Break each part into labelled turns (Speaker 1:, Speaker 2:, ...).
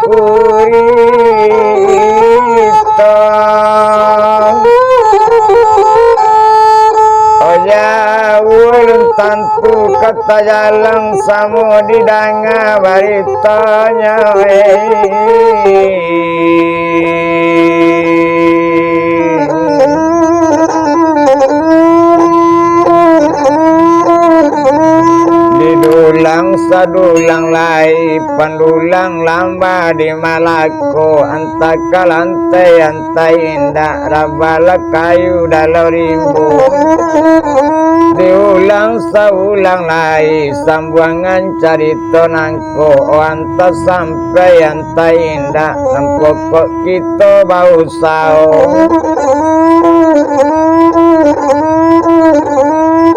Speaker 1: kurita Ojawul tantu kata jalang samo didanga baritanya Didulang sadulang lai pandulang lamba di malako antaka lantai antai indah rabala kayu dalau rimbu diulang saulang lai sambuangan carito nangko anta sampai antai indah nampokok kita bau sao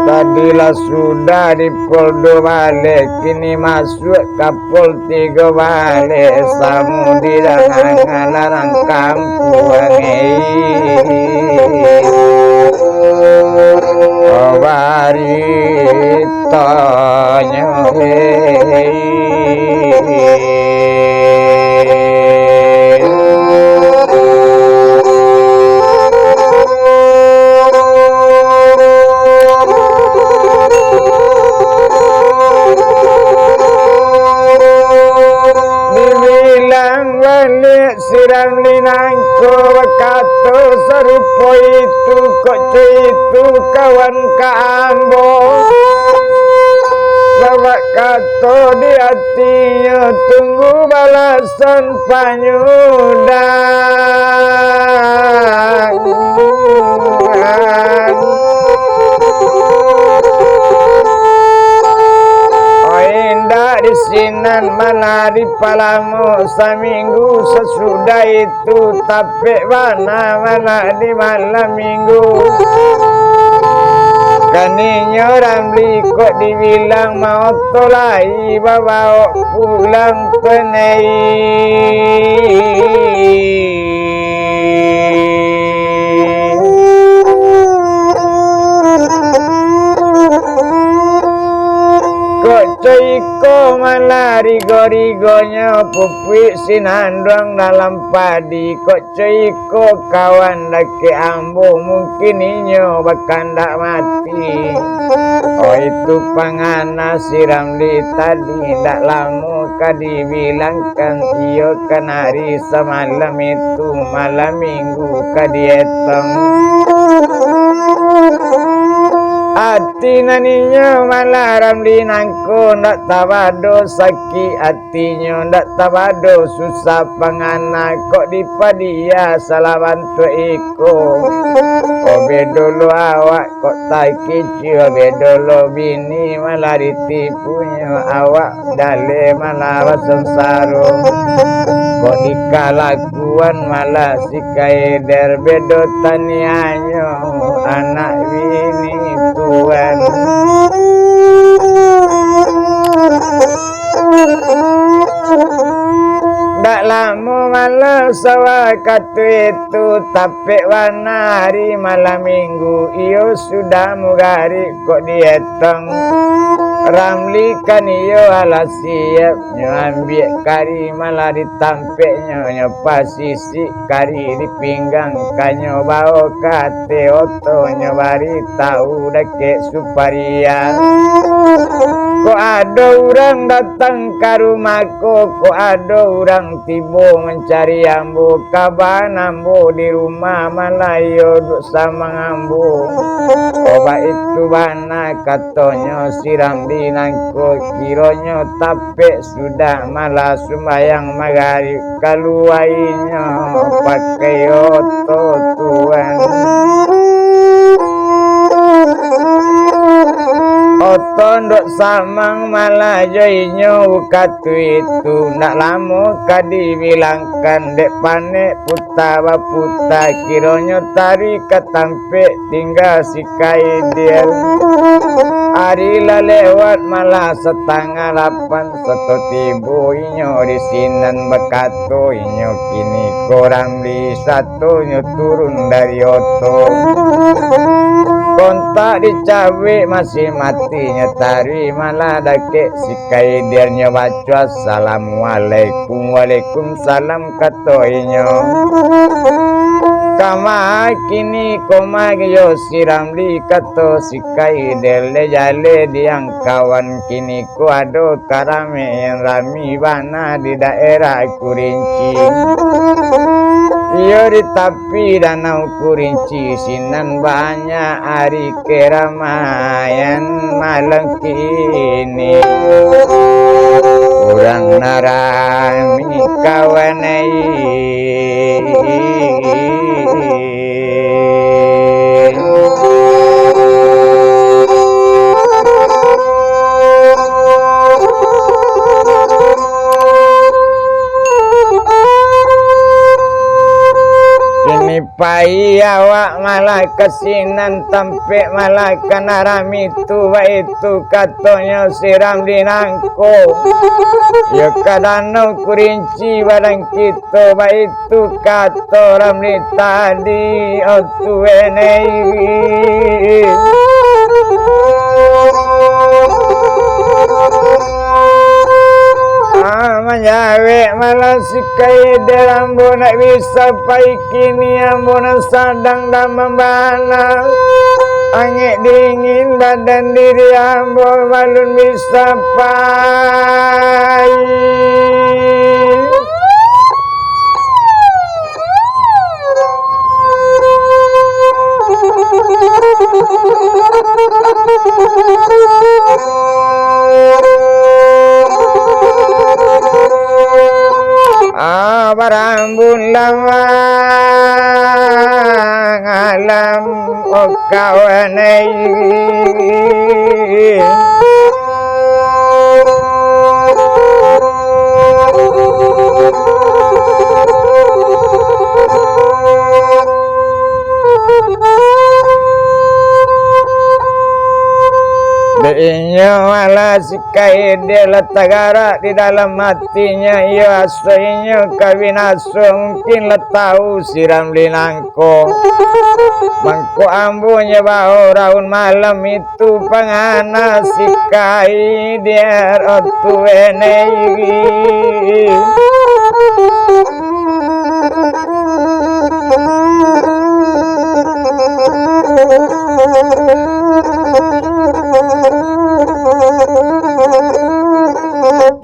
Speaker 1: tadilah sudah di poldo balik kini masuk kapol 3 balik samudi dan ngalarang kampung baritanya sirang linangko wakato serupo itu kok itu kawan kambo wakato di hatinya tunggu balasan panyudang sinan malah di palamu seminggu sesudah itu tapi mana malah di malam minggu kaninya Ramli kok dibilang mau tolai bawa pulang penai Iko malah rigo-rigonya pupui sinandang dalam padi kok iko kawan dake ambo mungkin inyo bahkan ndak mati oh itu pangana siram di tadi ndak lama kadibilangkan iyo kan hari semalam itu malam minggu kadietong hati naninya malah Ramli nangko ndak tabado sakit hatinya ndak tabado susah pangana kok dipadia salawan tu iko obe dulu awak kok tak kicil obe dulu bini malah ditipunya awak dale malah sengsara kok dikalakuan malah si kaeder bedo tanianyo anak bini tuan ndak lama malah sawa katu itu tapi warna hari malam minggu iyo sudah mugari kok dietong Ramli kan iyo ala siap nyambil kari malah ditampeknya nyopasisi kari di pinggang kanyo bawa kate oto nyobari tahu dake suparia kok ada orang datang ke rumahku kok ada orang tiba mencari ambo kaban ambo di rumah malah iyo duk sama ambo obat itu bana katanya siram di nangko kironyo tapi sudah malah sembahyang magari kaluainya pakai oto tuan Otondok samang malah joinyo katu itu nak lama kadibilangkan dek panek puta baputa kironyo tari ketampe tinggal si kaidil hari lah lewat malah 7:30 seto tibu inyo di sinan bekato inyo kini korang di satu nyo turun dari oto kontak dicawe masih matinya tari malah dake sikai dirnya baca assalamualaikum waalaikumsalam katoinyo kama kini koma yo siram di kato sikai dele jale diang kawan kini ku ado karame yang rami bana di daerah Kurinci iyo di tepi danau Kurinci sinan banyak hari keramaian malam kini kurang narami kawanai pai awak malah kesinan tempe malah kanarami tua itu katonya siram dinangko ya kadano Kurinci barang kita itu kato ramli tadi otuenei manyawe malah sikai derambo nak bisa pai kini ambo sadang dan membana angin dingin badan diri ambo malun bisa pai barambun lawang alam kawanai Deinyo malah sikai dia letagara di dalam hatinya ya aslinya kawinaso mungkin letau siram linangko mangko ambunya bau raun malam itu pangana sikai dia otuenei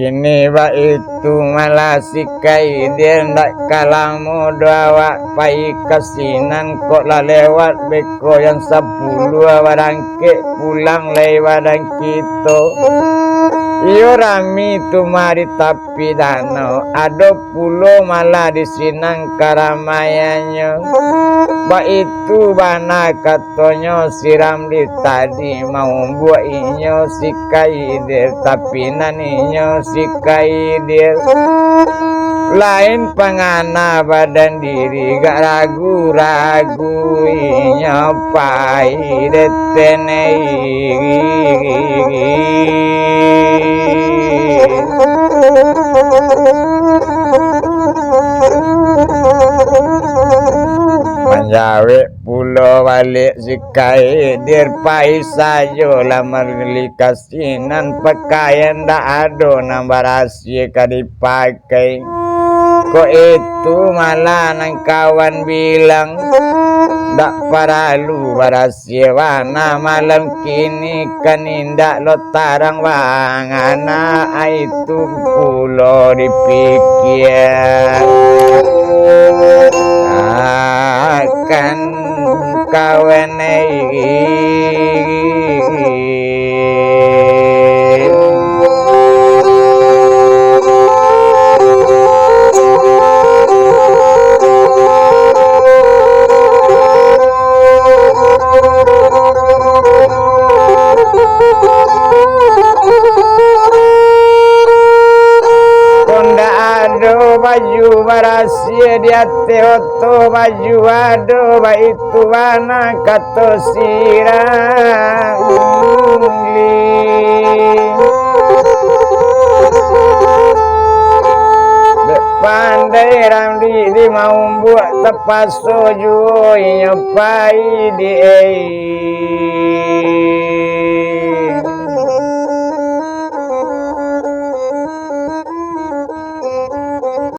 Speaker 1: kini ba itu malah sikai dia ndak kalah muda wak pai kasinan kok lah lewat beko yang 10 barangke pulang lewat kita iyo rami tu mari tapi danau ada pulau malah disinang karamayannya ba itu bana katonyo siram di tadi mau buat inyo sikai dia tapi naninyo sikai dia lain pangana badan diri gak ragu-ragu inyo pai detenei manjawe pulau balik sikai dir pai sajo lamar likasinan pakaian dak ado nambah rahasia kadipakai kok itu malah nang kawan bilang dak paralu barasia wana malam kini kan indak lo tarang wangana itu pulau dipikir akan kawenei baju barasia dia teoto baju ado itu wana kato sirang depan daerah di mau buat tepas sojo nyepai di